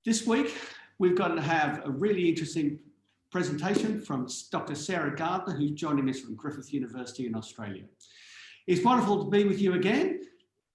This week, we've got to have a really interesting presentation from Dr. Sarah Gardner, who's joining us from Griffith University in Australia. It's wonderful to be with you again.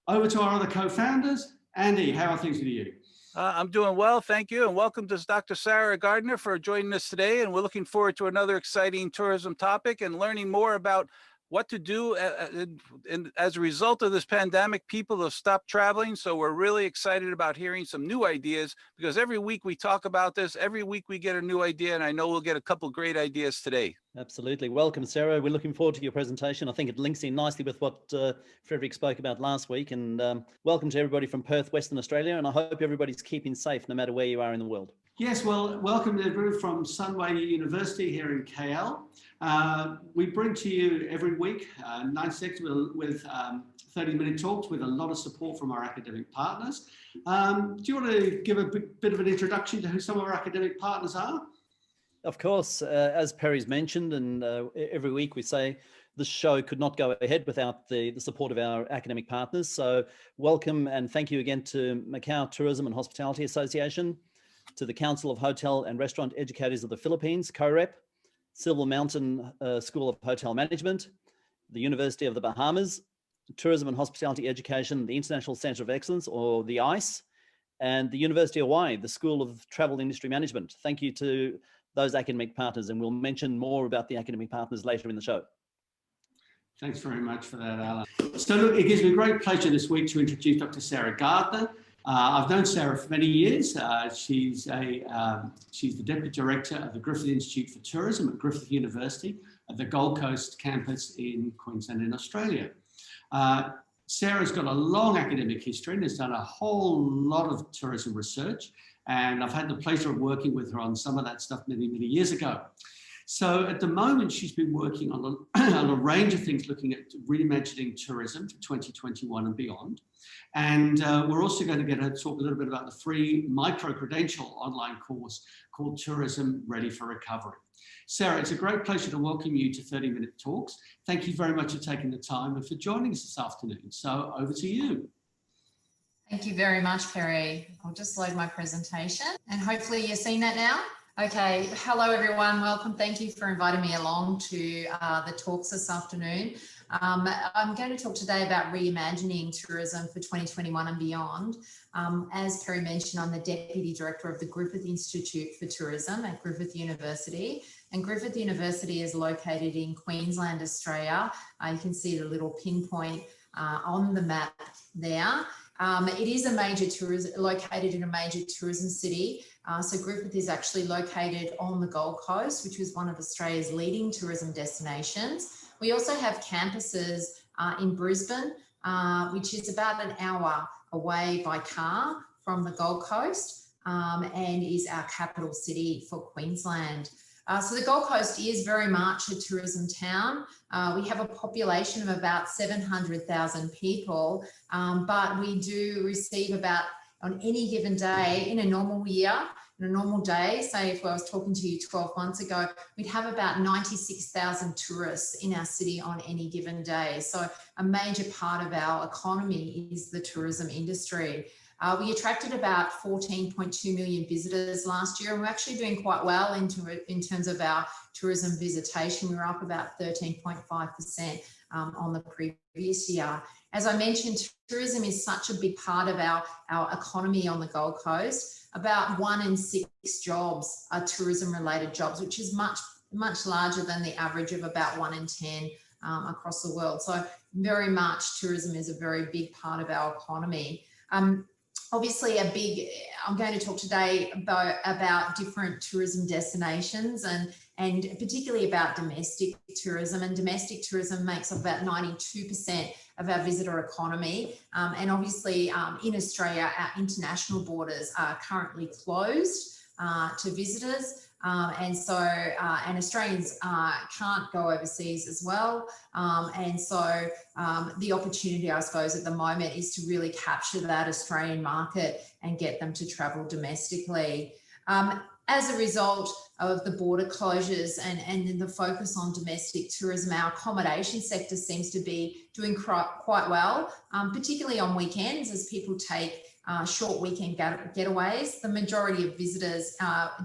Over to our other co-founders. Andy, how are things with you? I'm doing well, thank you, and welcome to Dr. Sarah Gardner for joining us today. And we're looking forward to another exciting tourism topic and learning more about what to do. And as a result of this pandemic, people have stopped traveling. So we're really excited about hearing some new ideas, because every week we talk about this, every week we get a new idea, and I know we'll get a couple great ideas today. Absolutely. Welcome, Sarah. We're looking forward to your presentation. I think it links in nicely with what Frederick spoke about last week. And welcome to everybody from Perth, Western Australia. And I hope everybody's keeping safe no matter where you are in the world. Yes, well, welcome to everyone from Sunway University here in KL. We bring to you every week 96 with 30-minute talks with a lot of support from our academic partners. Do you want to give a bit of an introduction to who some of our academic partners are? Of course, as Perry's mentioned, and every week we say this show could not go ahead without the support of our academic partners. So welcome and thank you again to Macau Tourism and Hospitality Association, to the Council of Hotel and Restaurant Educators of the Philippines, COREP, Silver Mountain School of Hotel Management, the University of the Bahamas, Tourism and Hospitality Education, the International Centre of Excellence, or the ICE, and the University of Hawaii, the School of Travel Industry Management. Thank you to those academic partners, and we'll mention more about the academic partners later in the show. Thanks very much for that, Alan. So look, it gives me great pleasure this week to introduce Dr. Sarah Gardner. I've known Sarah for many years. She's the Deputy Director of the Griffith Institute for Tourism at Griffith University at the Gold Coast campus in Queensland in Australia. Sarah's got a long academic history and has done a whole lot of tourism research. And I've had the pleasure of working with her on some of that stuff many, many years ago. So at the moment, she's been working on a range of things looking at reimagining tourism for 2021 and beyond. And we're also going to get her to talk a little bit about the free micro-credential online course called Tourism Ready for Recovery. Sarah, it's a great pleasure to welcome you to 30-minute talks. Thank you very much for taking the time and for joining us this afternoon. So over to you. Thank you very much, Perry. I'll just load my presentation and hopefully you're seeing that now. Okay, hello everyone, welcome. Thank you for inviting me along to the talks this afternoon. I'm going to talk today about reimagining tourism for 2021 and beyond. As Perry mentioned, I'm the Deputy Director of the Griffith Institute for Tourism at Griffith University. And Griffith University is located in Queensland, Australia. You can see the little pinpoint on the map there. It is a major located in a major tourism city. So Griffith is actually located on the Gold Coast, which is one of Australia's leading tourism destinations. We also have campuses in Brisbane, which is about an hour away by car from the Gold Coast, and is our capital city for Queensland. So the Gold Coast is very much a tourism town. We have a population of about 700,000 people, but we do receive about, on any given day, in a normal year, in a normal day, say if I was talking to you 12 months ago, we'd have about 96,000 tourists in our city on any given day. So a major part of our economy is the tourism industry. We attracted about 14.2 million visitors last year, and we're actually doing quite well in terms of our tourism visitation. We were up about 13.5% on the previous year. As I mentioned, tourism is such a big part of our economy on the Gold Coast. About 1 in 6 jobs are tourism-related jobs, which is much larger than the average of about 1 in 10 across the world. So very much tourism is a very big part of our economy. Obviously I'm going to talk today about different tourism destinations and particularly about domestic tourism. And domestic tourism makes up about 92% of our visitor economy. And obviously in Australia, our international borders are currently closed to visitors. And Australians can't go overseas as well. The opportunity, I suppose, at the moment is to really capture that Australian market and get them to travel domestically. As a result of the border closures and the focus on domestic tourism, our accommodation sector seems to be doing quite well, particularly on weekends as people take short weekend getaways. The majority of visitors,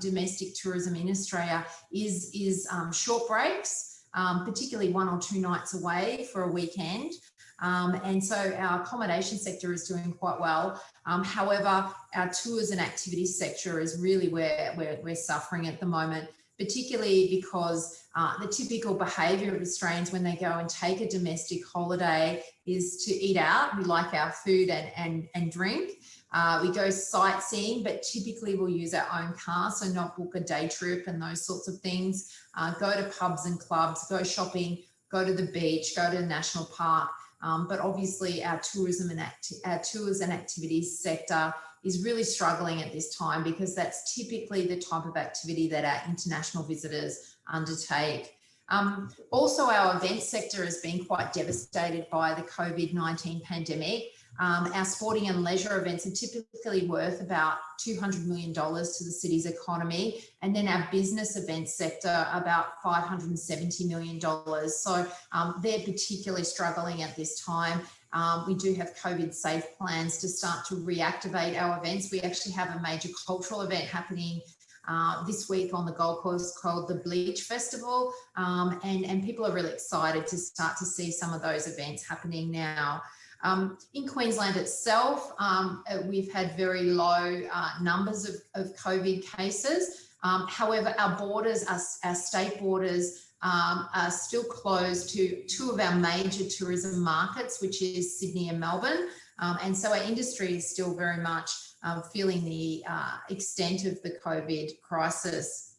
domestic tourism in Australia is short breaks, particularly 1 or 2 nights away for a weekend. And so our accommodation sector is doing quite well. However, our tours and activities sector is really where we're suffering at the moment, particularly because the typical behaviour of Australians when they go and take a domestic holiday is to eat out. We like our food and drink. We go sightseeing, but typically we'll use our own car, so not book a day trip and those sorts of things. Go to pubs and clubs, go shopping, go to the beach, go to the national park. But obviously our tourism and our tours and activities sector is really struggling at this time because that's typically the type of activity that our international visitors undertake. Also, our events sector has been quite devastated by the COVID-19 pandemic. Our sporting and leisure events are typically worth about $200 million to the city's economy. And then our business events sector, about $570 million. So they're particularly struggling at this time. We do have COVID safe plans to start to reactivate our events. We actually have a major cultural event happening this week on the Gold Coast called the Bleach Festival. And people are really excited to start to see some of those events happening now. In Queensland itself, we've had very low numbers of COVID cases. However, our borders, our state borders are still closed to 2 of our major tourism markets, which is Sydney and Melbourne. And so our industry is still very much feeling the extent of the COVID crisis.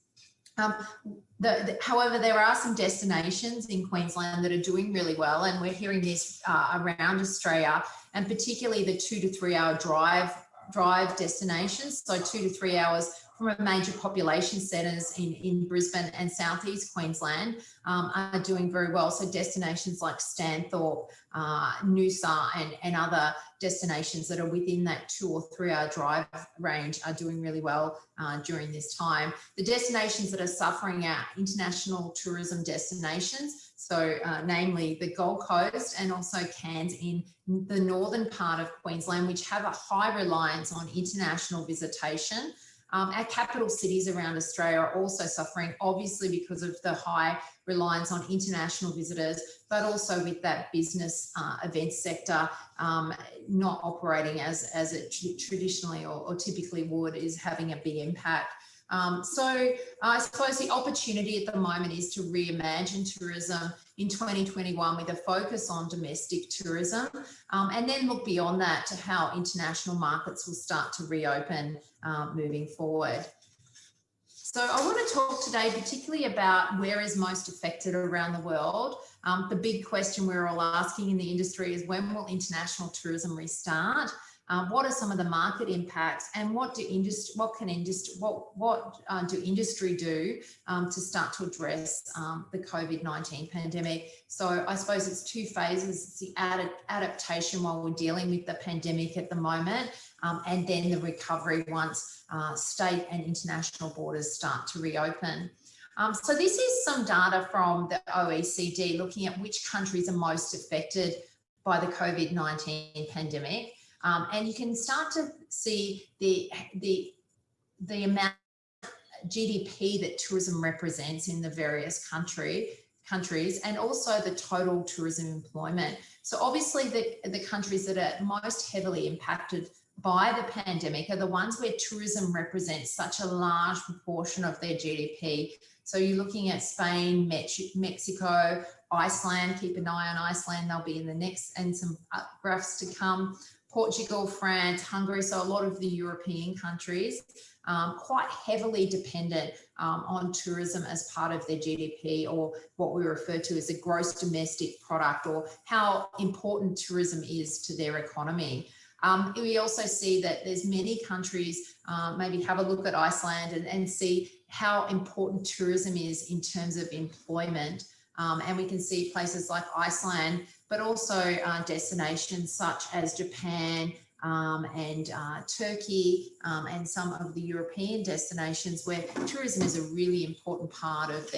However, there are some destinations in Queensland that are doing really well, and we're hearing this around Australia, and particularly the 2 to 3 hour drive destinations. So 2 to 3 hours from a major population centres in Brisbane and southeast Queensland are doing very well. So destinations like Stanthorpe, Noosa and other destinations that are within that 2 or 3 hour drive range are doing really well during this time. The destinations that are suffering are international tourism destinations. So namely the Gold Coast and also Cairns in the northern part of Queensland, which have a high reliance on international visitation. Our capital cities around Australia are also suffering, obviously because of the high reliance on international visitors, but also with that business events sector not operating as it traditionally or typically would, is having a big impact. So I suppose the opportunity at the moment is to reimagine tourism in 2021 with a focus on domestic tourism, and then look beyond that to how international markets will start to reopen moving forward. So I want to talk today particularly about where is most affected around the world. The big question we're all asking in the industry is, when will international tourism restart? What are some of the market impacts, and what do industry do to start to address the COVID-19 pandemic? So I suppose it's 2 phases. It's the adaptation while we're dealing with the pandemic at the moment, and then the recovery once state and international borders start to reopen. So this is some data from the OECD looking at which countries are most affected by the COVID-19 pandemic. And you can start to see the amount of GDP that tourism represents in the various countries, and also the total tourism employment. So obviously the countries that are most heavily impacted by the pandemic are the ones where tourism represents such a large proportion of their GDP. So you're looking at Spain, Mexico, Iceland. Keep an eye on Iceland. They'll be in the next, and some graphs to come. Portugal, France, Hungary, so a lot of the European countries quite heavily dependent on tourism as part of their GDP, or what we refer to as a gross domestic product, or how important tourism is to their economy. We also see that there's many countries, maybe have a look at Iceland and see how important tourism is in terms of employment. And we can see places like Iceland, but also destinations such as Japan and Turkey, and some of the European destinations where tourism is a really important part of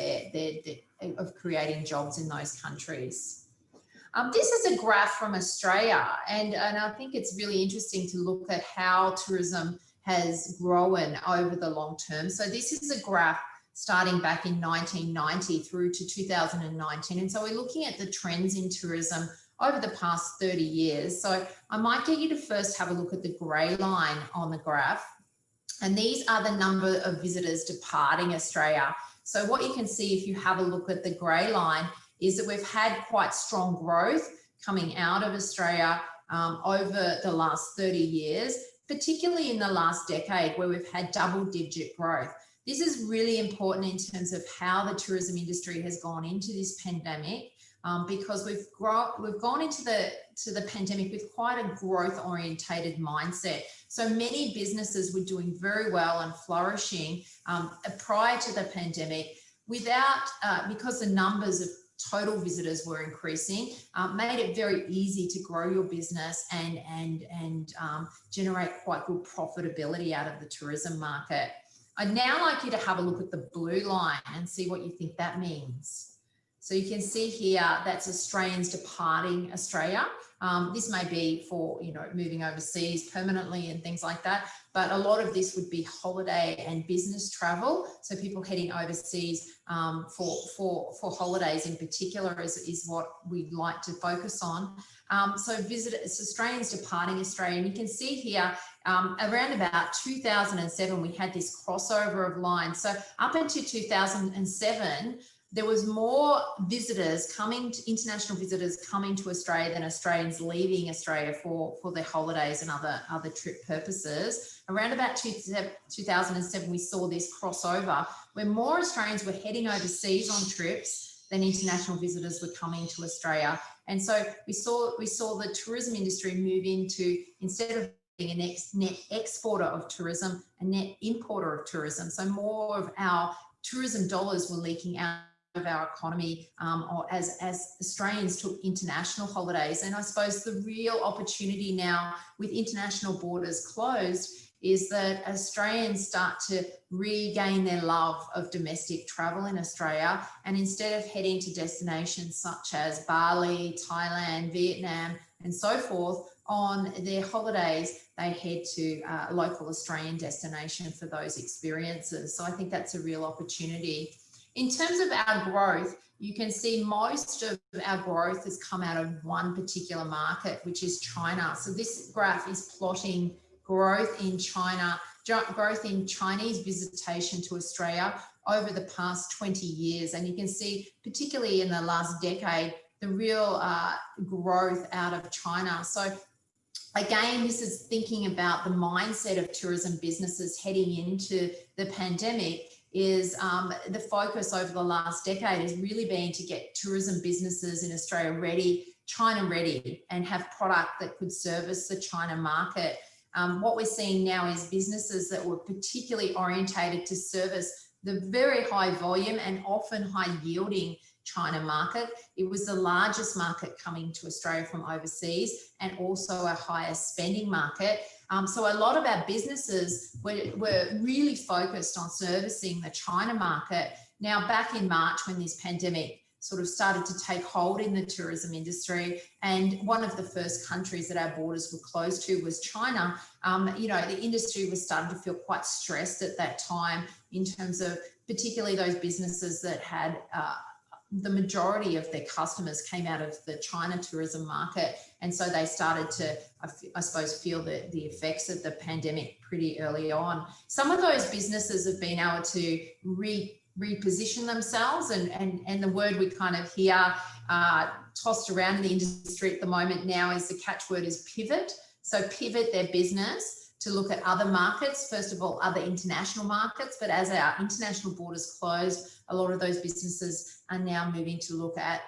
of creating jobs in those countries. This is a graph from Australia, and I think it's really interesting to look at how tourism has grown over the long term. So this is a graph starting back in 1990 through to 2019. And so we're looking at the trends in tourism over the past 30 years. So I might get you to first have a look at the grey line on the graph. And these are the number of visitors departing Australia. So what you can see if you have a look at the grey line is that we've had quite strong growth coming out of Australia over the last 30 years, particularly in the last decade where we've had double-digit growth. This is really important in terms of how the tourism industry has gone into this pandemic, because we've gone into the pandemic with quite a growth-orientated mindset. So many businesses were doing very well and flourishing prior to the pandemic because the numbers of total visitors were increasing, made it very easy to grow your business and generate quite good profitability out of the tourism market. I'd now like you to have a look at the blue line and see what you think that means. So you can see here, that's Australians departing Australia. This may be for, moving overseas permanently and things like that, but a lot of this would be holiday and business travel. So people heading overseas for holidays in particular is what we'd like to focus on. So it's Australians departing Australia. And you can see here, around about 2007, we had this crossover of lines. So up until 2007, there was more international visitors coming to Australia than Australians leaving Australia for their holidays and other trip purposes. Around about 2007, we saw this crossover where more Australians were heading overseas on trips than international visitors were coming to Australia. And so we saw the tourism industry move into, instead of being a net exporter of tourism, a net importer of tourism. So more of our tourism dollars were leaking out of our economy or as Australians took international holidays. And I suppose the real opportunity now with international borders closed is that Australians start to regain their love of domestic travel in Australia. And instead of heading to destinations such as Bali, Thailand, Vietnam, and so forth on their holidays, they head to a local Australian destination for those experiences. So I think that's a real opportunity. In terms of our growth, you can see most of our growth has come out of one particular market, which is China. So this graph is plotting growth in China, growth in Chinese visitation to Australia over the past 20 years. And you can see, particularly in the last decade, the real growth out of China. So again, this is thinking about the mindset of tourism businesses heading into the pandemic. Is the focus over the last decade has really been to get tourism businesses in Australia ready, China ready, and have product that could service the China market. What we're seeing now is businesses that were particularly orientated to service the very high volume and often high yielding China market. It was the largest market coming to Australia from overseas and also a higher spending market. So a lot of our businesses were really focused on servicing the China market. Now, back in March, when this pandemic sort of started to take hold in the tourism industry, and one of the first countries that our borders were closed to was China, the industry was starting to feel quite stressed at that time in terms of particularly those businesses that had the majority of their customers came out of the China tourism market. And so they started to, I suppose, feel the effects of the pandemic pretty early on. Some of those businesses have been able to reposition themselves, and the word we kind of hear tossed around in the industry at the moment now is the catchword is pivot. So pivot their business to look at other markets, first of all, other international markets, but as our international borders closed, a lot of those businesses are now moving to look at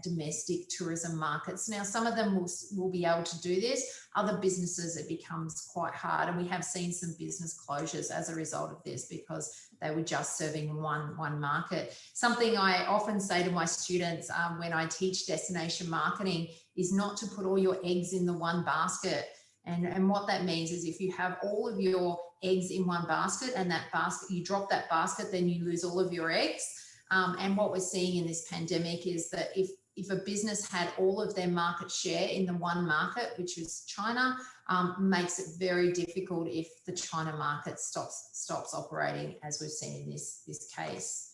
domestic tourism markets. Now, some of them will be able to do this. Other businesses, it becomes quite hard. And we have seen some business closures as a result of this because they were just serving one market. Something I often say to my students when I teach destination marketing is not to put all your eggs in the one basket. And what that means is if you have all of your eggs in one basket and that basket, you drop that basket, then you lose all of your eggs. And what we're seeing in this pandemic is that if if a business had all of their market share in the one market, which is China, makes it very difficult if the China market stops operating, as we've seen in this case.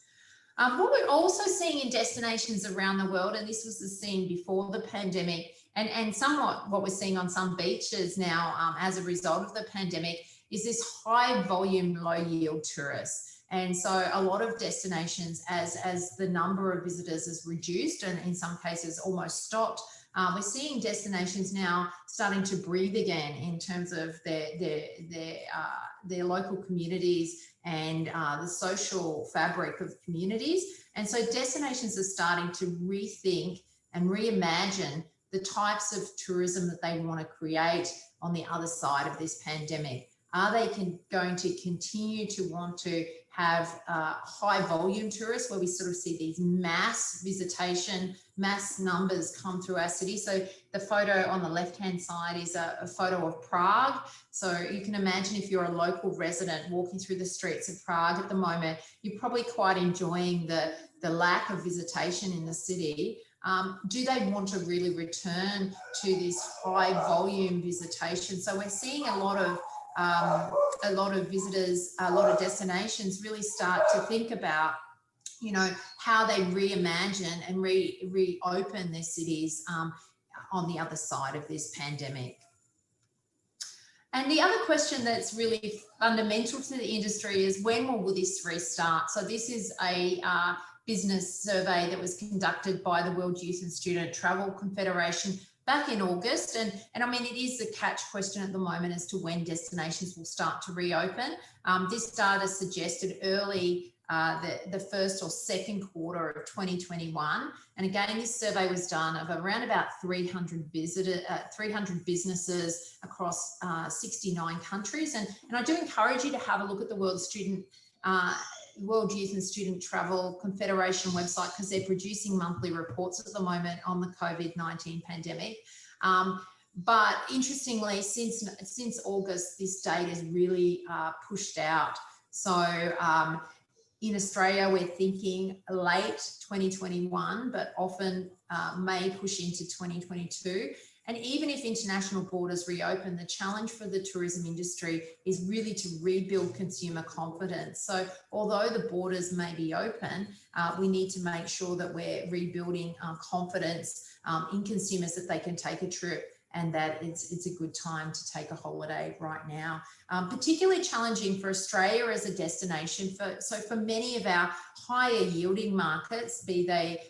What we're also seeing in destinations around the world, and this was the scene before the pandemic, and somewhat what we're seeing on some beaches now as a result of the pandemic, is this high volume, low yield tourists. And so a lot of destinations, as the number of visitors is reduced and in some cases almost stopped, we're seeing destinations now starting to breathe again in terms of their local communities and the social fabric of communities. And so destinations are starting to rethink and reimagine the types of tourism that they want to create on the other side of this pandemic. Are they going to continue to want to have high volume tourists where we sort of see these mass visitation, mass numbers come through our city? So the photo on the left-hand side is a photo of Prague. So you can imagine if you're a local resident walking through the streets of Prague at the moment, you're probably quite enjoying the lack of visitation in the city. Do they want to really return to this high volume visitation? So we're seeing a lot of visitors, a lot of destinations really start to think about, you know, how they reimagine and reopen their cities on the other side of this pandemic. And the other question that's really fundamental to the industry is, when will this restart? So this is a business survey that was conducted by the World Youth and Student Travel Confederation back in August. And I mean, it is the catch question at the moment as to when destinations will start to reopen. This data suggested early the first or second quarter of 2021. And again, this survey was done of around about 300 businesses across 69 countries. And I do encourage you to have a look at the World Youth and Student Travel Confederation website, because they're producing monthly reports at the moment on the COVID-19 pandemic. But interestingly, since August, this date is really pushed out. So in Australia, we're thinking late 2021, but often may push into 2022. And even if international borders reopen, the challenge for the tourism industry is really to rebuild consumer confidence. So although the borders may be open, we need to make sure that we're rebuilding confidence in consumers, that they can take a trip and that it's a good time to take a holiday right now. Particularly challenging for Australia as a destination. So for many of our higher yielding markets, be they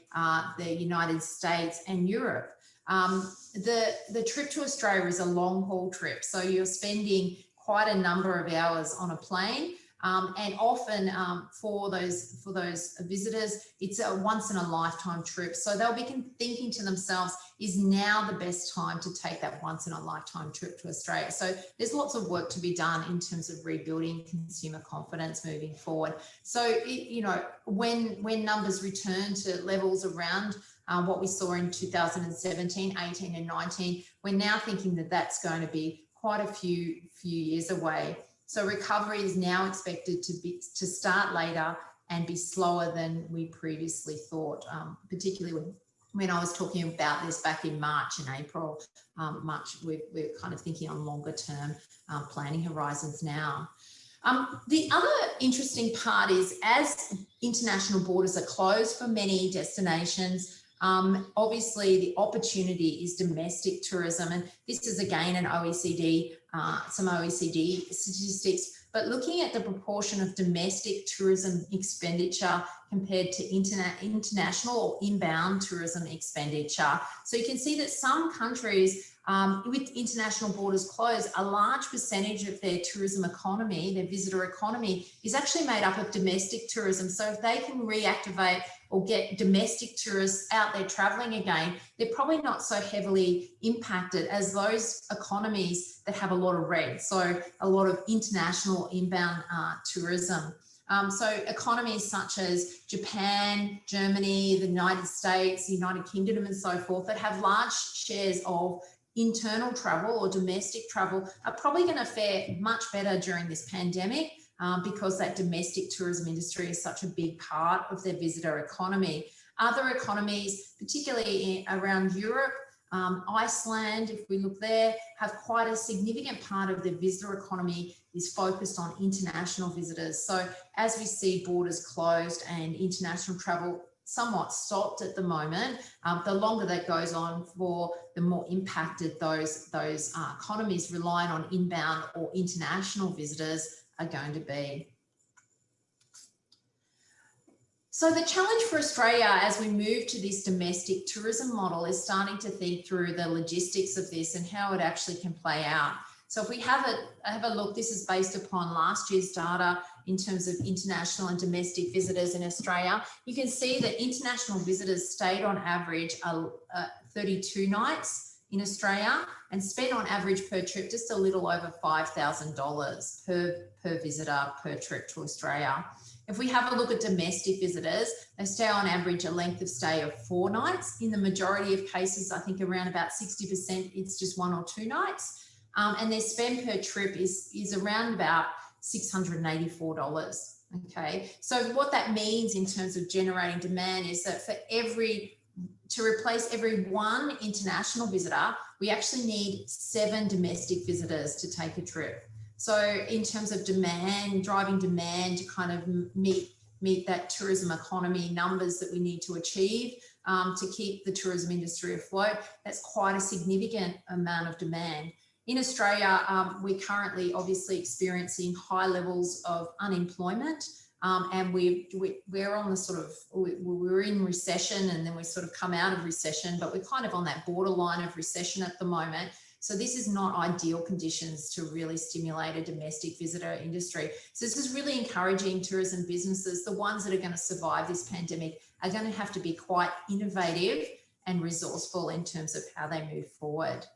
the United States and Europe, the trip to Australia is a long haul trip. So you're spending quite a number of hours on a plane. And often for those visitors, it's a once in a lifetime trip. So they'll be thinking to themselves, is now the best time to take that once in a lifetime trip to Australia? So there's lots of work to be done in terms of rebuilding consumer confidence moving forward. So, you know, when numbers return to levels around what we saw in 2017, 18 and 19, we're now thinking that that's going to be quite a few years away. So recovery is now expected to start later and be slower than we previously thought, particularly when I was talking about this back in March and April. We're kind of thinking on longer term planning horizons now. The other interesting part is, as international borders are closed for many destinations, obviously the opportunity is domestic tourism, and this is again an OECD, some OECD statistics, but looking at the proportion of domestic tourism expenditure compared to international or inbound tourism expenditure. So you can see that some countries with international borders closed, a large percentage of their tourism economy, their visitor economy, is actually made up of domestic tourism. So if they can reactivate or get domestic tourists out there traveling again, they're probably not so heavily impacted as those economies that have a lot of red. So a lot of international inbound tourism. So economies such as Japan, Germany, the United States, the United Kingdom and so forth, that have large shares of internal travel or domestic travel, are probably going to fare much better during this pandemic because that domestic tourism industry is such a big part of their visitor economy. Other economies, particularly around Europe, Iceland, if we look there, have quite a significant part of their visitor economy is focused on international visitors. So as we see borders closed and international travel somewhat stopped at the moment, the longer that goes on for, the more impacted those economies relying on inbound or international visitors are going to be. So the challenge for Australia as we move to this domestic tourism model is starting to think through the logistics of this and how it actually can play out. So if we have a look, this is based upon last year's data in terms of international and domestic visitors in Australia. You can see that international visitors stayed on average 32 nights in Australia and spent on average per trip just a little over $5,000 per visitor per trip to Australia. If we have a look at domestic visitors, they stay on average a length of stay of 4 nights. In the majority of cases, I think around about 60%, it's just 1 or 2 nights. And their spend per trip is around about $684. Okay, so what that means in terms of generating demand is that to replace every 1 international visitor, we actually need 7 domestic visitors to take a trip. So in terms of demand, driving demand to kind of meet that tourism economy numbers that we need to achieve to keep the tourism industry afloat, that's quite a significant amount of demand. In Australia, we're currently obviously experiencing high levels of unemployment, and we're on the sort of, we're in recession and then we sort of come out of recession, but we're kind of on that borderline of recession at the moment. So this is not ideal conditions to really stimulate a domestic visitor industry. So this is really encouraging tourism businesses. The ones that are going to survive this pandemic are going to have to be quite innovative and resourceful in terms of how they move forward.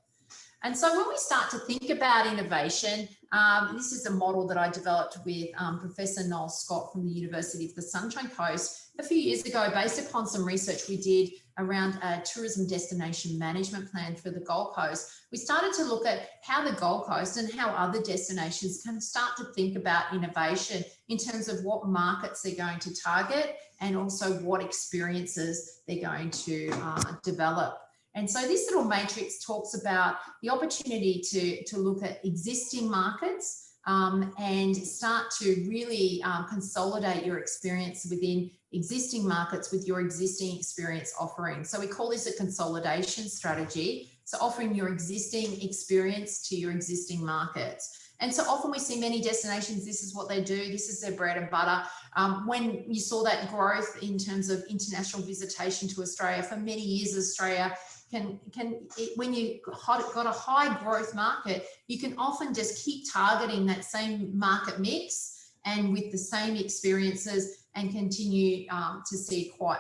And so when we start to think about innovation, this is a model that I developed with Professor Noel Scott from the University of the Sunshine Coast a few years ago, based upon some research we did around a tourism destination management plan for the Gold Coast. We started to look at how the Gold Coast and how other destinations can start to think about innovation in terms of what markets they're going to target and also what experiences they're going to develop. And so this little matrix talks about the opportunity to look at existing markets and start to really consolidate your experience within existing markets with your existing experience offering. So we call this a consolidation strategy. So offering your existing experience to your existing markets. And so often we see many destinations, this is what they do, this is their bread and butter. When you saw that growth in terms of international visitation to Australia, for many years Australia when you got a high growth market, you can often just keep targeting that same market mix and with the same experiences and continue to see quite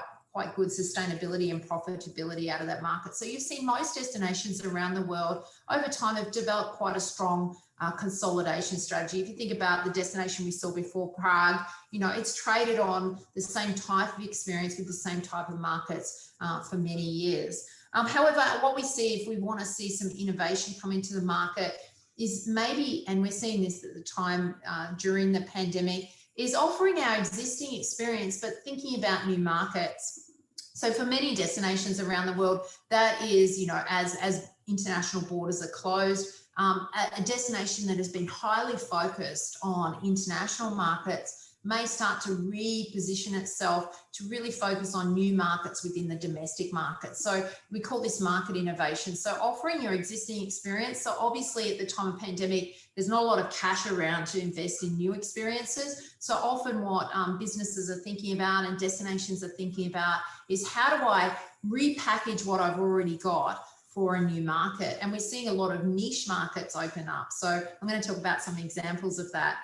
good sustainability and profitability out of that market. So you've seen most destinations around the world over time have developed quite a strong consolidation strategy. If you think about the destination we saw before, Prague, you know, it's traded on the same type of experience with the same type of markets for many years. However, what we see if we want to see some innovation come into the market is maybe, and we're seeing this at the time during the pandemic, is offering our existing experience, but thinking about new markets. So for many destinations around the world, that is, you know, as international borders are closed, a destination that has been highly focused on international markets may start to reposition itself to really focus on new markets within the domestic market. So we call this market innovation. So offering your existing experience. So obviously at the time of pandemic, there's not a lot of cash around to invest in new experiences. So often what businesses are thinking about and destinations are thinking about is how do I repackage what I've already got for a new market? And we're seeing a lot of niche markets open up. So I'm going to talk about some examples of that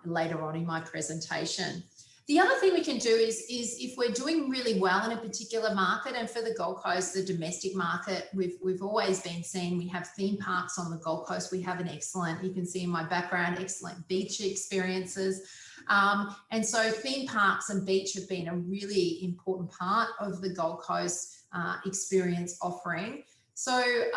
later on in my presentation. The other thing we can do is if we're doing really well in a particular market, and for the Gold Coast, the domestic market, we've always been seeing, we have theme parks on the Gold Coast. We have an excellent, you can see in my background, excellent beach experiences. And so theme parks and beach have been a really important part of the Gold Coast experience offering. So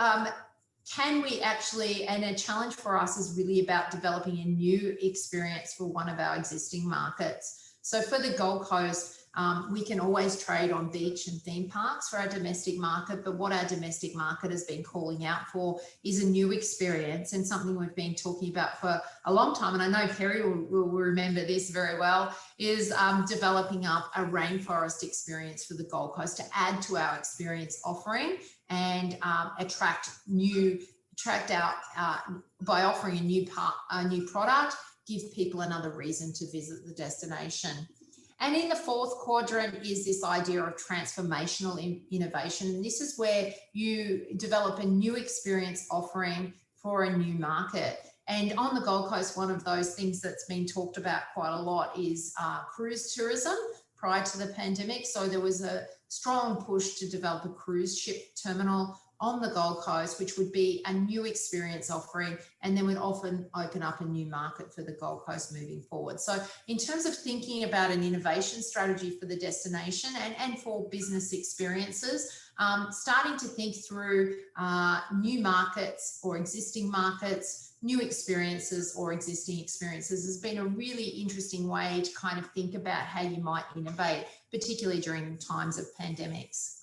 can we actually, and a challenge for us is really about developing a new experience for one of our existing markets. So for the Gold Coast, we can always trade on beach and theme parks for our domestic market, but what our domestic market has been calling out for is a new experience, and something we've been talking about for a long time, and I know Perry will remember this very well, is developing up a rainforest experience for the Gold Coast to add to our experience offering and attract out by offering a new product, give people another reason to visit the destination. And in the fourth quadrant is this idea of transformational innovation. And this is where you develop a new experience offering for a new market. And on the Gold Coast, one of those things that's been talked about quite a lot is cruise tourism prior to the pandemic. So there was a strong push to develop a cruise ship terminal on the Gold Coast, which would be a new experience offering, and then would often open up a new market for the Gold Coast moving forward. So in terms of thinking about an innovation strategy for the destination and for business experiences, starting to think through new markets or existing markets, new experiences or existing experiences has been a really interesting way to kind of think about how you might innovate, particularly during times of pandemics.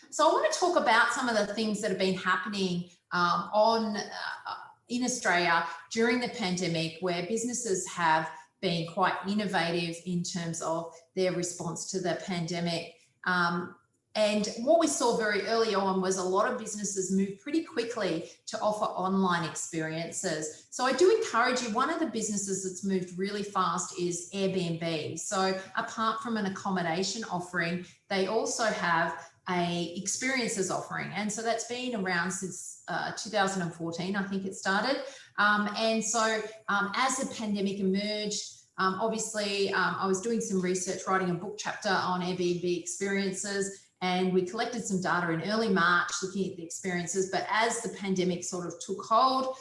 So I want to talk about some of the things that have been happening in Australia during the pandemic, where businesses have been quite innovative in terms of their response to the pandemic. And what we saw very early on was a lot of businesses moved pretty quickly to offer online experiences. So I do encourage you, one of the businesses that's moved really fast is Airbnb. So apart from an accommodation offering, they also have a experiences offering. And so that's been around since 2014, I think it started. And so as the pandemic emerged, obviously I was doing some research, writing a book chapter on Airbnb experiences, and we collected some data in early March looking at the experiences. But as the pandemic sort of took hold,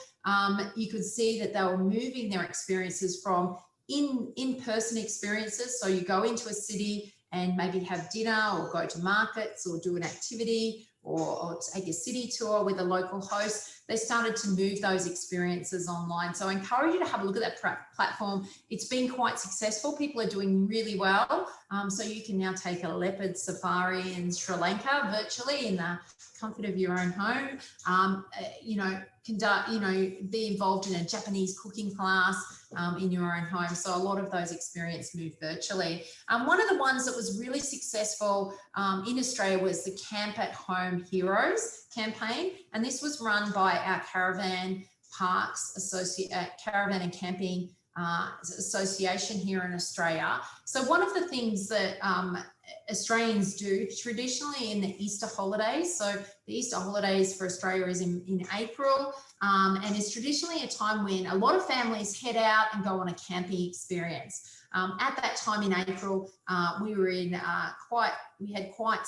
you could see that they were moving their experiences from in-person experiences. So you go into a city and maybe have dinner or go to markets or do an activity or take a city tour with a local host. They started to move those experiences online. So I encourage you to have a look at that platform. It's been quite successful. People are doing really well. So you can now take a leopard safari in Sri Lanka virtually in the comfort of your own home. Be involved in a Japanese cooking class in your own home. So a lot of those experiences move virtually. One of the ones that was really successful in Australia was the Camp at Home Heroes campaign. And this was run by our Caravan and Camping Association here in Australia. So one of the things that Australians do traditionally in the Easter holidays, so the Easter holidays for Australia is in April, and it's traditionally a time when a lot of families head out and go on a camping experience. At that time in April, we had quite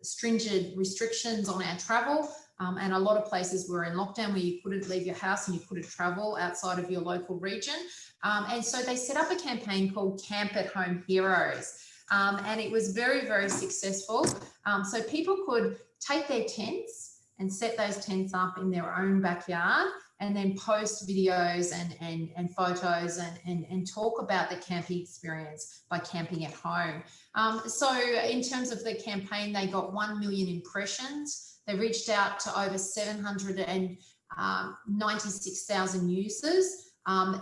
stringent restrictions on our travel, and a lot of places were in lockdown where you couldn't leave your house and you couldn't travel outside of your local region. And so they set up a campaign called Camp at Home Heroes. And it was very, very successful. So people could take their tents and set those tents up in their own backyard and then post videos and photos and talk about the camping experience by camping at home. So in terms of the campaign, they got 1 million impressions. They reached out to over 796,000 users.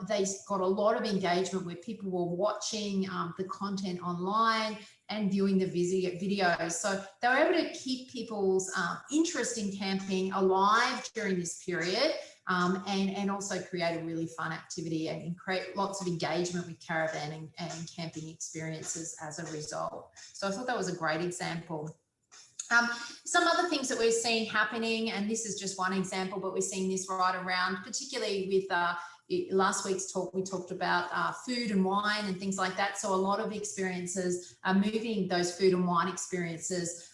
They got a lot of engagement where people were watching the content online and viewing the videos. So they were able to keep people's interest in camping alive during this period, and also create a really fun activity and create lots of engagement with caravan and camping experiences as a result. So I thought that was a great example. Some other things that we're seeing happening, and this is just one example, but we're seeing this right around, particularly with last week's talk, we talked about food and wine and things like that. So a lot of experiences are moving those food and wine experiences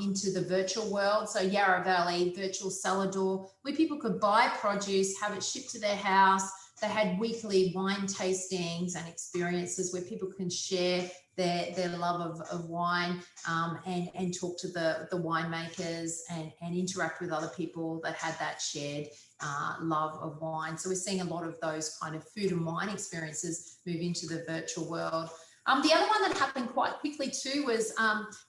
into the virtual world. So Yarra Valley Virtual Cellar Door, where people could buy produce, have it shipped to their house. They had weekly wine tastings and experiences where people can share their love of wine and talk to the winemakers and interact with other people that had that shared love of wine. So we're seeing a lot of those kind of food and wine experiences move into the virtual world. The other one that happened quite quickly too was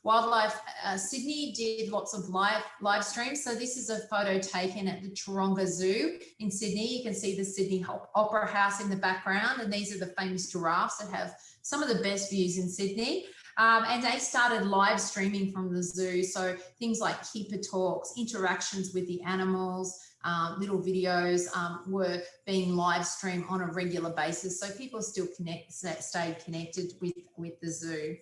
Wildlife Sydney did lots of live streams. So this is a photo taken at the Taronga Zoo in Sydney. You can see the Sydney Opera House in the background, and these are the famous giraffes that have some of the best views in Sydney. And they started live streaming from the zoo. So things like keeper talks, interactions with the animals, little videos were being live streamed on a regular basis. So people still stayed connected with the zoo.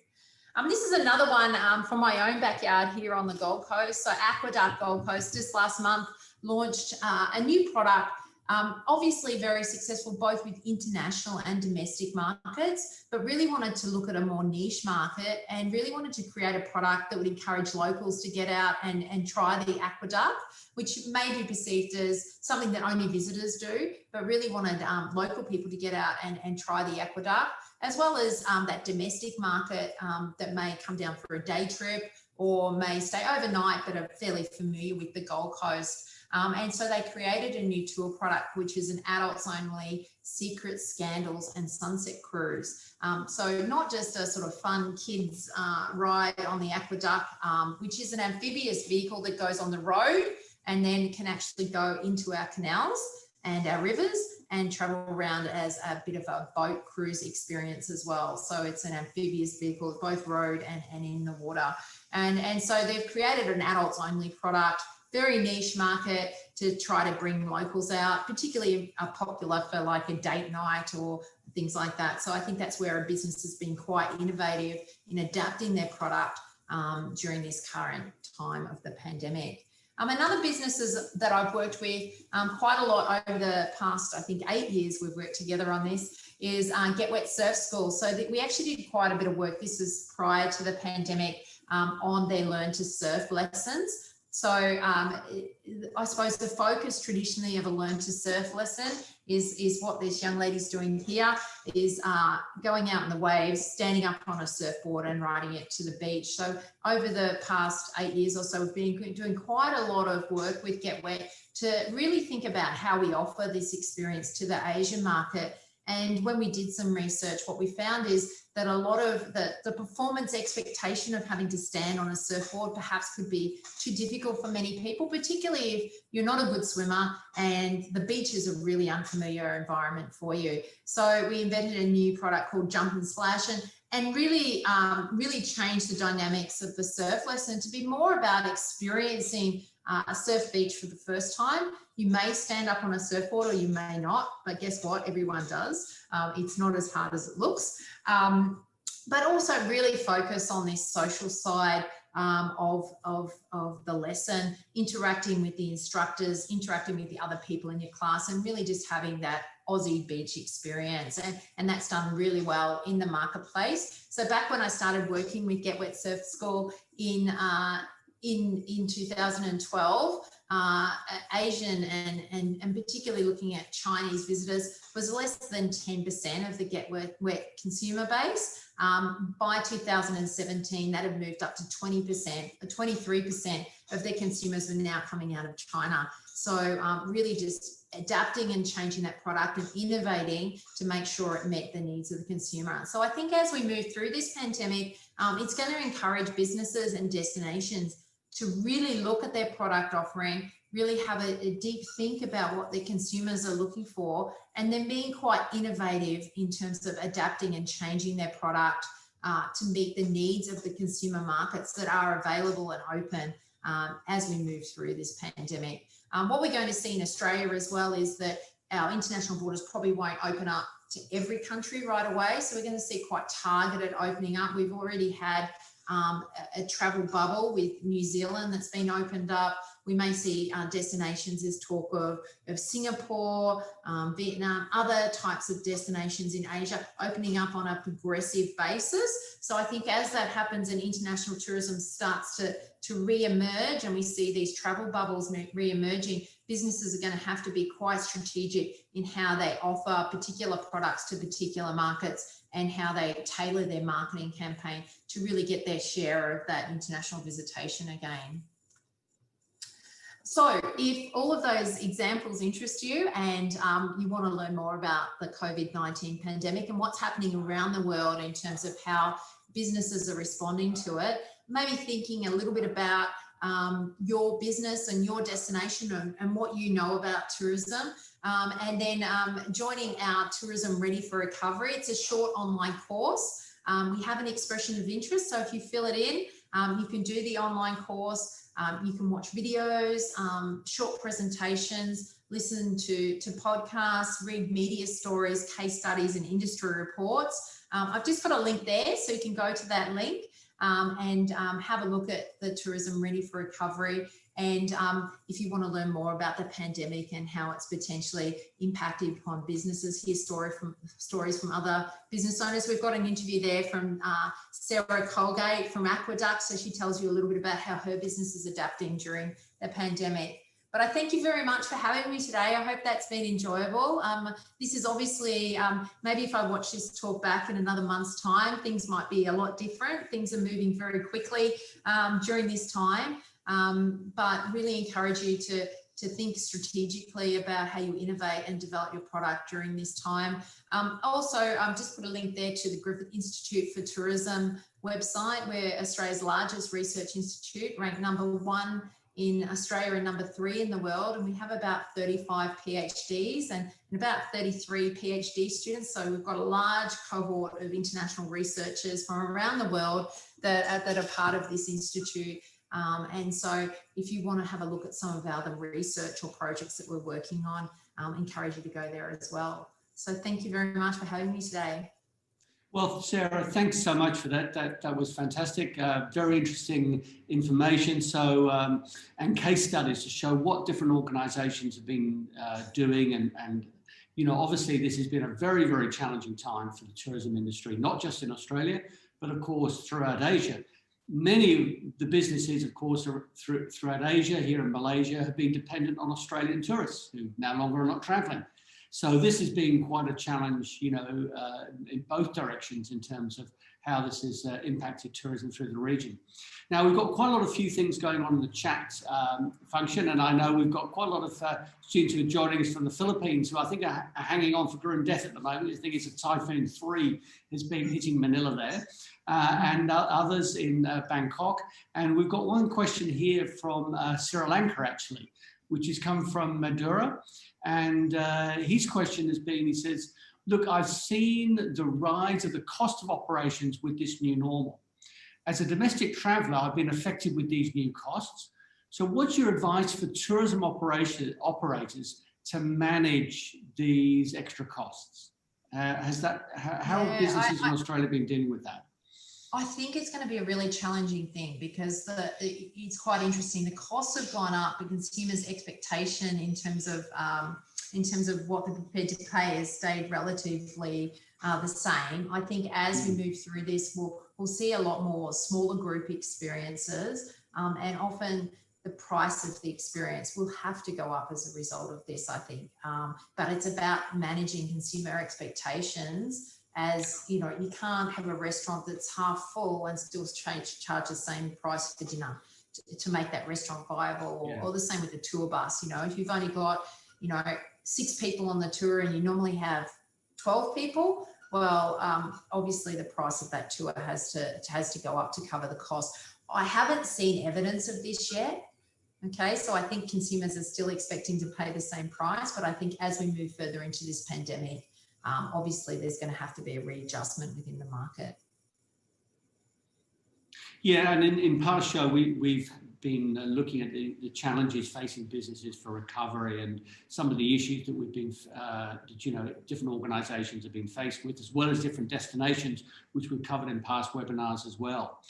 This is another one from my own backyard here on the Gold Coast. So Aqueduct Gold Coast just last month launched a new product, obviously very successful both with international and domestic markets, but really wanted to look at a more niche market and really wanted to create a product that would encourage locals to get out and try the aqueduct, which may be perceived as something that only visitors do, but really wanted local people to get out and try the aqueduct, as well as that domestic market that may come down for a day trip or may stay overnight but are fairly familiar with the Gold Coast. And so they created a new tour product, which is an adults only secret scandals and sunset cruise. So not just a sort of fun kids ride on the aqueduct, which is an amphibious vehicle that goes on the road and then can actually go into our canals and our rivers and travel around as a bit of a boat cruise experience as well. So it's an amphibious vehicle, both road and in the water. And so they've created an adults only product, very niche market to try to bring locals out, particularly popular for like a date night or things like that. So I think that's where a business has been quite innovative in adapting their product during this current time of the pandemic. Another businesses that I've worked with quite a lot over the past, I think 8 years we've worked together on this, is Get Wet Surf School. So we actually did quite a bit of work, this was prior to the pandemic, on their Learn to Surf lessons. So I suppose the focus traditionally of a Learn to Surf lesson is what this young lady's doing here, is going out in the waves, standing up on a surfboard and riding it to the beach. So over the past 8 years or so, we've been doing quite a lot of work with Get Wet to really think about how we offer this experience to the Asian market. And when we did some research, what we found is that a lot of the performance expectation of having to stand on a surfboard perhaps could be too difficult for many people, particularly if you're not a good swimmer and the beach is a really unfamiliar environment for you. So we invented a new product called Jump and Splash and really changed the dynamics of the surf lesson to be more about experiencing a surf beach for the first time. You may stand up on a surfboard or you may not, but guess what? Everyone does. It's not as hard as it looks. But also really focus on this social side of the lesson, interacting with the instructors, interacting with the other people in your class, and really just having that Aussie beach experience. And that's done really well in the marketplace. So back when I started working with Get Wet Surf School in 2012, Asian and particularly looking at Chinese visitors was less than 10% of the Get Wet consumer base. By 2017, that had moved up to 20%, 23% of their consumers were now coming out of China. So really just adapting and changing that product and innovating to make sure it met the needs of the consumer. So I think as we move through this pandemic, it's going to encourage businesses and destinations to really look at their product offering, really have a deep think about what their consumers are looking for, and then being quite innovative in terms of adapting and changing their product to meet the needs of the consumer markets that are available and open as we move through this pandemic. What we're going to see in Australia as well is that our international borders probably won't open up to every country right away. So we're going to see quite targeted opening up. We've already had a travel bubble with New Zealand that's been opened up. We may see destinations, there's talk of Singapore, Vietnam, other types of destinations in Asia opening up on a progressive basis. So I think as that happens and international tourism starts to re-emerge and we see these travel bubbles re-emerging, businesses are going to have to be quite strategic in how they offer particular products to particular markets and how they tailor their marketing campaign to really get their share of that international visitation again. So if all of those examples interest you and you want to learn more about the COVID-19 pandemic and what's happening around the world in terms of how businesses are responding to it, maybe thinking a little bit about your business and your destination and what you know about tourism, and then joining our Tourism Ready for Recovery. It's a short online course. We have an expression of interest, so if you fill it in, you can do the online course. You can watch videos, short presentations, listen to podcasts, read media stories, case studies and industry reports. I've just got a link there, so you can go to that link and have a look at the Tourism Ready for Recovery. And if you want to learn more about the pandemic and how it's potentially impacted upon businesses, hear stories from other business owners. We've got an interview there from Sarah Colgate from Aqueduct. So she tells you a little bit about how her business is adapting during the pandemic. But I thank you very much for having me today. I hope that's been enjoyable. This is obviously, maybe if I watch this talk back in another month's time, things might be a lot different. Things are moving very quickly during this time. But really encourage you to think strategically about how you innovate and develop your product during this time. Also, just put a link there to the Griffith Institute for Tourism website. We're Australia's largest research institute, ranked #1 in Australia and #3 in the world. And we have about 35 PhDs and about 33 PhD students. So we've got a large cohort of international researchers from around the world that are part of this institute. And so if you want to have a look at some of our other research or projects that we're working on, encourage you to go there as well. So thank you very much for having me today. Well, Sarah, thanks so much for that. That was fantastic. Very interesting information. So, and case studies to show what different organisations have been doing. And, you know, obviously this has been a very, very challenging time for the tourism industry, not just in Australia, but of course throughout Asia. Many of the businesses, of course, throughout Asia, here in Malaysia, have been dependent on Australian tourists who no longer are not travelling. So this has been quite a challenge, you know, in both directions in terms of how this has impacted tourism through the region. Now, we've got quite a lot of few things going on in the chat function, and I know we've got quite a lot of students who are joining us from the Philippines who I think are hanging on for grim death at the moment. I think it's a Typhoon 3 has been hitting Manila there, and others in Bangkok. And we've got one question here from Sri Lanka, actually, which has come from Madura. And his question has been, he says, look, I've seen the rise of the cost of operations with this new normal. As a domestic traveller, I've been affected with these new costs. So what's your advice for tourism operators to manage these extra costs? How have businesses in Australia been dealing with that? I think it's going to be a really challenging thing because it's quite interesting. The costs have gone up, but consumers' expectation in terms of what they're prepared to pay has stayed relatively the same. I think as we move through this, we'll see a lot more smaller group experiences, and often the price of the experience will have to go up as a result of this, I think. But it's about managing consumer expectations. As you know, you can't have a restaurant that's half full and still charge the same price for dinner to make that restaurant viable, or the same with the tour bus. You know, if you've only got, 6 people on the tour and you normally have 12 people, well, obviously the price of that tour has to go up to cover the cost. I haven't seen evidence of this yet. Okay, so I think consumers are still expecting to pay the same price, but I think as we move further into this pandemic, obviously there's going to have to be a readjustment within the market. Yeah, and in past show, we've been looking at the challenges facing businesses for recovery and some of the issues that we've been, different organisations have been faced with, as well as different destinations, which we've covered in past webinars as well.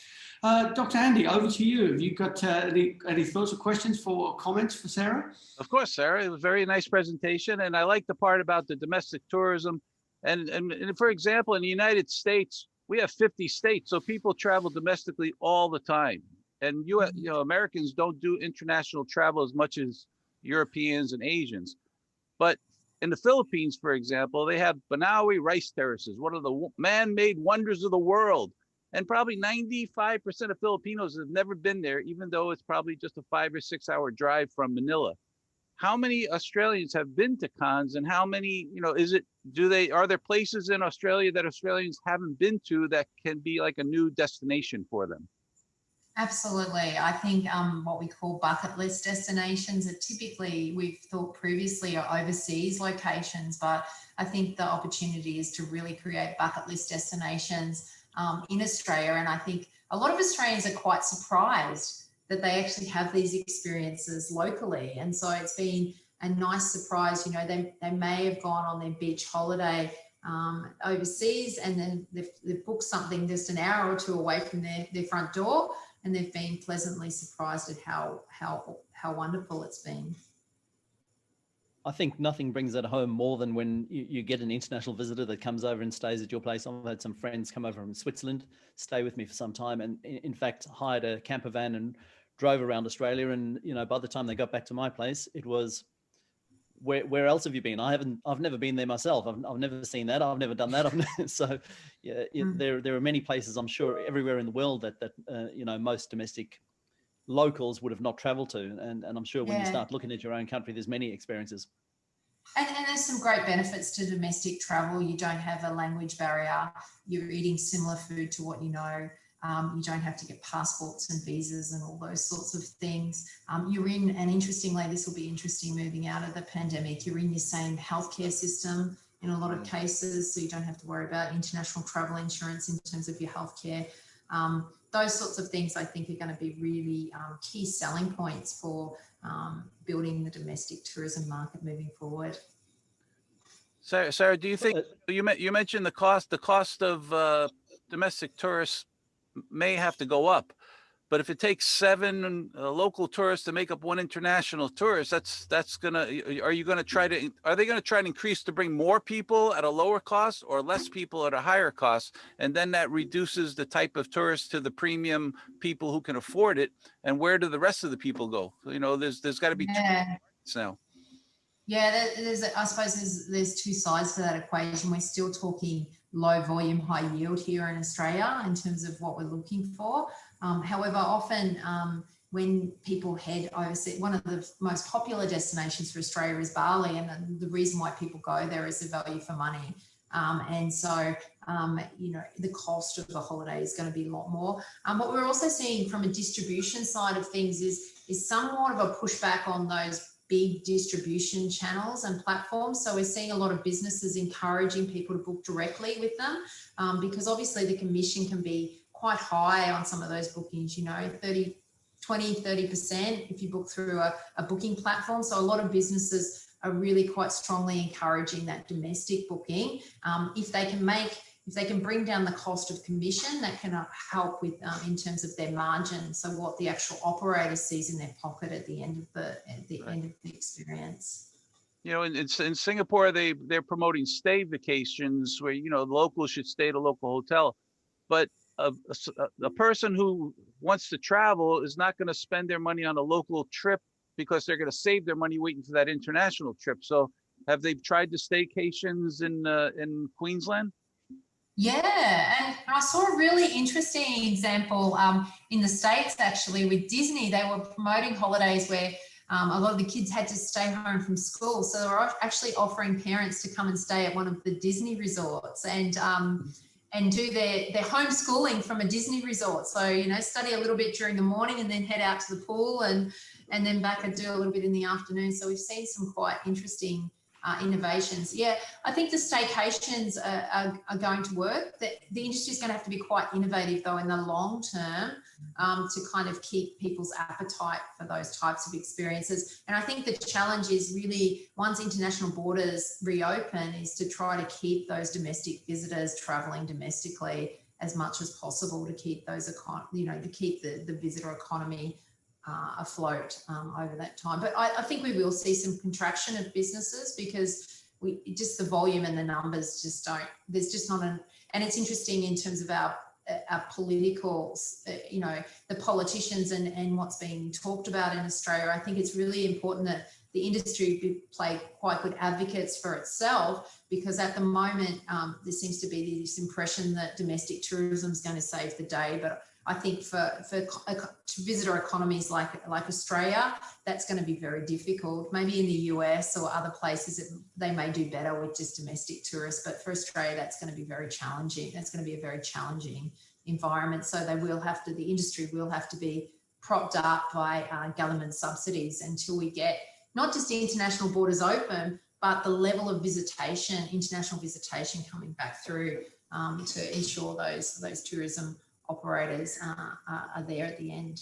Dr. Andy, over to you. Have you got any thoughts or questions or comments for Sarah? Of course, Sarah. It was a very nice presentation, and I like the part about the domestic tourism. And for example, in the United States, we have 50 states, so people travel domestically all the time. And Americans don't do international travel as much as Europeans and Asians. But in the Philippines, for example, they have Banaue rice terraces, one of the man-made wonders of the world. And probably 95% of Filipinos have never been there, even though it's probably just a 5 or 6 hour drive from Manila. How many Australians have been to cons, and how many, are there places in Australia that Australians haven't been to that can be like a new destination for them? Absolutely. I think what we call bucket list destinations are typically, we've thought previously, are overseas locations, but I think the opportunity is to really create bucket list destinations in Australia. And I think a lot of Australians are quite surprised that they actually have these experiences locally. And so it's been a nice surprise. They may have gone on their beach holiday overseas, and then they've booked something just an hour or two away from their front door, and they've been pleasantly surprised at how wonderful it's been. I think nothing brings that home more than when you get an international visitor that comes over and stays at your place. I've had some friends come over from Switzerland, stay with me for some time, and in fact hired a camper van and drove around Australia. And by the time they got back to my place, it was, where else have you been? I've never been there myself. I've never seen that. I've never done that. So yeah, there are many places, I'm sure, everywhere in the world that most domestic locals would have not traveled to. And I'm sure when you start looking at your own country, there's many experiences. And there's some great benefits to domestic travel. You don't have a language barrier. You're eating similar food to what you know. You don't have to get passports and visas and all those sorts of things. You're in, and interestingly, this will be interesting moving out of the pandemic, you're in your same healthcare system in a lot of cases, so you don't have to worry about international travel insurance in terms of your healthcare. Those sorts of things I think are going to be really key selling points for building the domestic tourism market moving forward. Sarah, do you think, you mentioned the cost of domestic tourists may have to go up, but if it takes 7 local tourists to make up 1 international tourist, are they going to try to increase to bring more people at a lower cost or less people at a higher cost? And then that reduces the type of tourists to the premium people who can afford it. And where do the rest of the people go? There's got to be two markets now. Yeah, I suppose there's 2 sides to that equation. We're still talking low volume, high yield here in Australia in terms of what we're looking for. However, often when people head overseas, one of the most popular destinations for Australia is Bali, and the reason why people go there is the value for money. And so, the cost of the holiday is going to be a lot more. What we're also seeing from a distribution side of things is somewhat of a pushback on those big distribution channels and platforms. So we're seeing a lot of businesses encouraging people to book directly with them because obviously the commission can be quite high on some of those bookings, 30% if you book through a booking platform. So a lot of businesses are really quite strongly encouraging that domestic booking. If they can bring down the cost of commission, that can help with in terms of their margin. So what the actual operator sees in their pocket at the end of the experience. In Singapore, they're promoting stay vacations where the locals should stay at a local hotel, but a person who wants to travel is not going to spend their money on a local trip because they're going to save their money waiting for that international trip. So have they tried the staycations in Queensland? Yeah, and I saw a really interesting example in the States actually with Disney. They were promoting holidays where a lot of the kids had to stay home from school. So they were actually offering parents to come and stay at one of the Disney resorts and do their homeschooling from a Disney resort. So, study a little bit during the morning and then head out to the pool and then back and do a little bit in the afternoon. So we've seen some quite interesting innovations. Yeah, I think the staycations are going to work. The industry is going to have to be quite innovative though in the long term to kind of keep people's appetite for those types of experiences. And I think the challenge is really once international borders reopen is to try to keep those domestic visitors traveling domestically as much as possible to keep those, to keep the visitor economy afloat over that time. But I think we will see some contraction of businesses because just the volume and the numbers just don't, there's just not and it's interesting in terms of our political, the politicians and what's being talked about in Australia. I think it's really important that the industry play quite good advocates for itself, because at the moment there seems to be this impression that domestic tourism is going to save the day. But I think for visitor economies like Australia, that's going to be very difficult. Maybe in the US or other places, they may do better with just domestic tourists. But for Australia, that's going to be very challenging. That's going to be a very challenging environment. So the industry will have to be propped up by government subsidies until we get not just international borders open, but the level of visitation, international visitation coming back through to ensure those tourism operators are there at the end.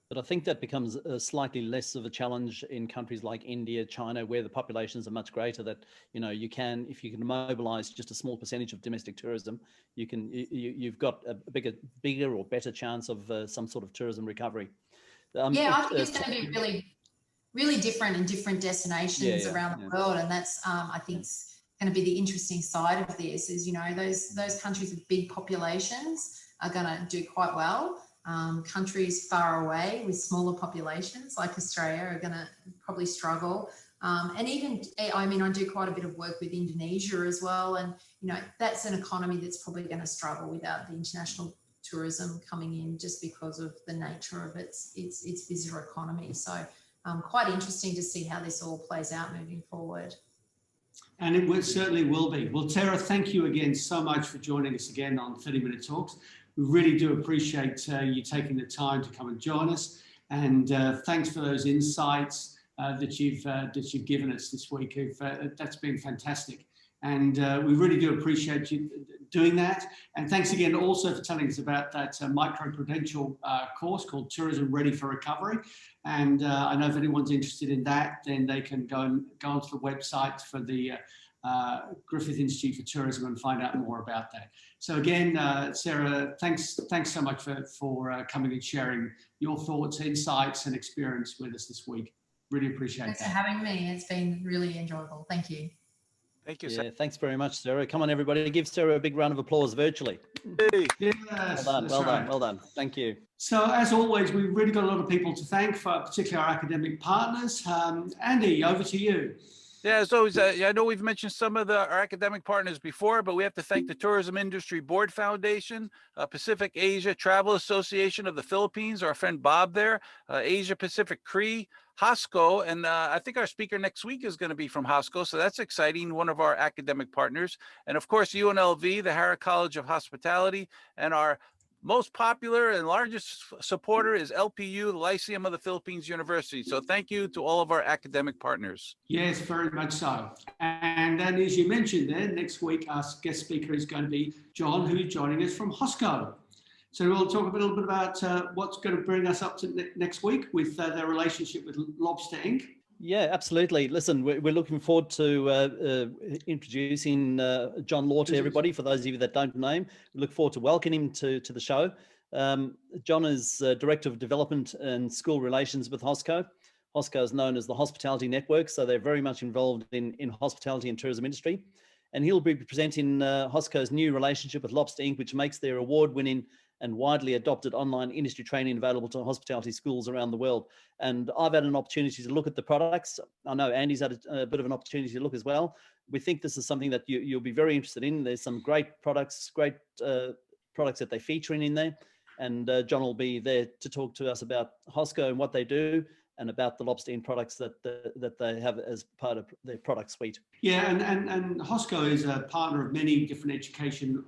But I think that becomes slightly less of a challenge in countries like India, China, where the populations are much greater. That you can, if you can mobilise just a small percentage of domestic tourism, you've got a bigger or better chance of some sort of tourism recovery. I think it's going to be really different in different destinations around the world, and that's I think it's going to be the interesting side of this. Is those countries with big populations are going to do quite well. Countries far away with smaller populations like Australia are going to probably struggle. And even, I do quite a bit of work with Indonesia as well. And, that's an economy that's probably going to struggle without the international tourism coming in, just because of the nature of its visitor economy. So quite interesting to see how this all plays out moving forward. And it certainly will be. Well, Tara, thank you again so much for joining us again on 30-Minute Talks. We really do appreciate you taking the time to come and join us, and thanks for those insights that you've given us this week. That's been fantastic, and we really do appreciate you doing that. And thanks again also for telling us about that micro-credential course called Tourism Ready for Recovery. And I know if anyone's interested in that, then they can go onto the website for the Griffith Institute for Tourism and find out more about that. So again, Sarah, thanks so much for coming and sharing your thoughts, insights, and experience with us this week. Really appreciate that. Thanks for having me. It's been really enjoyable. Thank you. Thank you, Sarah. Thanks very much, Sarah. Come on, everybody, give Sarah a big round of applause virtually. Hey. Yes, well done. Thank you. So as always, we've really got a lot of people to thank, for particularly our academic partners. Andy, over to you. Yeah, as always, I know we've mentioned some of our academic partners before, but we have to thank the Tourism Industry Board Foundation, Pacific Asia Travel Association of the Philippines, our friend Bob there, Asia Pacific CRE, Hosco, and I think our speaker next week is going to be from Hosco, so that's exciting, one of our academic partners. And of course, UNLV, the Harrah College of Hospitality, and our most popular and largest supporter is LPU, the Lyceum of the Philippines University. So thank you to all of our academic partners. Yes, very much so. And then, as you mentioned there, next week our guest speaker is going to be John, who's joining us from Hosco. So we'll talk a little bit about what's going to bring us up to next week with their relationship with Lobster Inc. Yeah, absolutely. Listen, we're looking forward to introducing John Law to everybody. For those of you that don't know him, we look forward to welcoming him to the show. John is Director of Development and School Relations with Hosco. Hosco is known as the Hospitality Network, so they're very much involved in hospitality and tourism industry. And he'll be presenting Hosco's new relationship with Lobster Inc., which makes their award-winning and widely adopted online industry training available to hospitality schools around the world. And I've had an opportunity to look at the products. I know Andy's had a bit of an opportunity to look as well. We think this is something that you'll be very interested in. There's some great products that they're featuring in there. And John will be there to talk to us about Hosco and what they do, and about the Lobster Inn products that they have as part of their product suite. Yeah, and Hosco is a partner of many different education,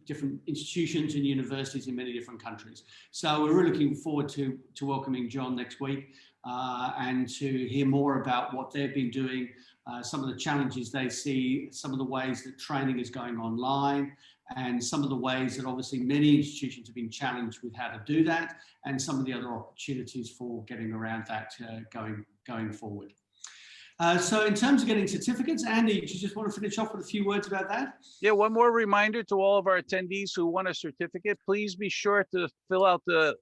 different institutions and universities in many different countries. So we're really looking forward to welcoming John next week and to hear more about what they've been doing, some of the challenges they see, some of the ways that training is going online, and some of the ways that obviously many institutions have been challenged with how to do that, and some of the other opportunities for getting around that going forward. So in terms of getting certificates, Andy, do you just want to finish off with a few words about that? Yeah, one more reminder to all of our attendees who want a certificate, please be sure to fill out the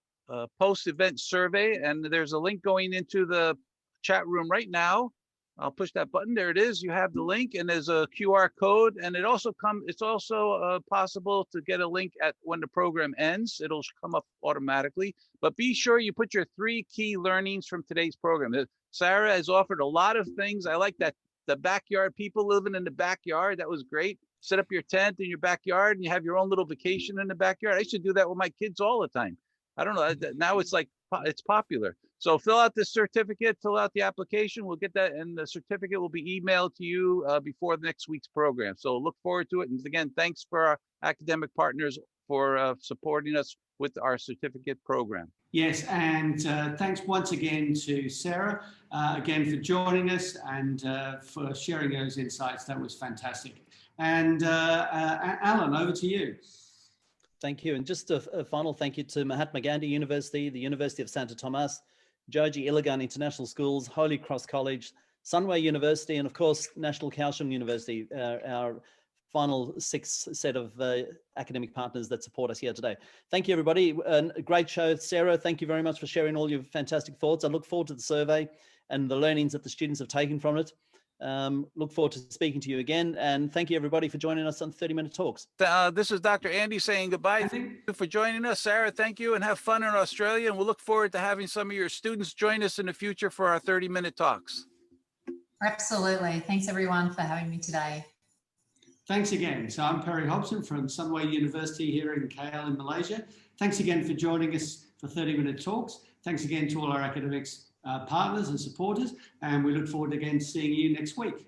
post-event survey, and there's a link going into the chat room right now. I'll push that button. There it is. You have the link, and there's a QR code, and it's also possible to get a link at when the program ends. It'll come up automatically, but be sure you put your 3 key learnings from today's program. Sarah has offered a lot of things. I like that, the backyard, people living in the backyard. That was great. Set up your tent in your backyard and you have your own little vacation in the backyard. I used to do that with my kids all the time. I don't know. Now it's like, it's popular. So fill out the certificate, fill out the application. We'll get that, and the certificate will be emailed to you before the next week's program. So look forward to it. And again, thanks for our academic partners for supporting us with our certificate program. Yes, and thanks once again to Sarah, again for joining us and for sharing those insights. That was fantastic. And Alan, over to you. Thank you. And just a final thank you to Mahatma Gandhi University, the University of Santa Tomas, Joji Iligan International Schools, Holy Cross College, Sunway University, and of course, National Calsham University, our final 6 set of academic partners that support us here today. Thank you, everybody. A great show. Sarah, thank you very much for sharing all your fantastic thoughts. I look forward to the survey and the learnings that the students have taken from it. Look forward to speaking to you again. And thank you, everybody, for joining us on 30-Minute Talks. This is Dr. Andy saying goodbye. Thank you for joining us. Sarah, thank you, and have fun in Australia. And we'll look forward to having some of your students join us in the future for our 30-minute talks. Absolutely. Thanks, everyone, for having me today. Thanks again. So I'm Perry Hobson from Sunway University here in KL in Malaysia. Thanks again for joining us for 30-Minute Talks. Thanks again to all our academics partners and supporters, and we look forward to again seeing you next week.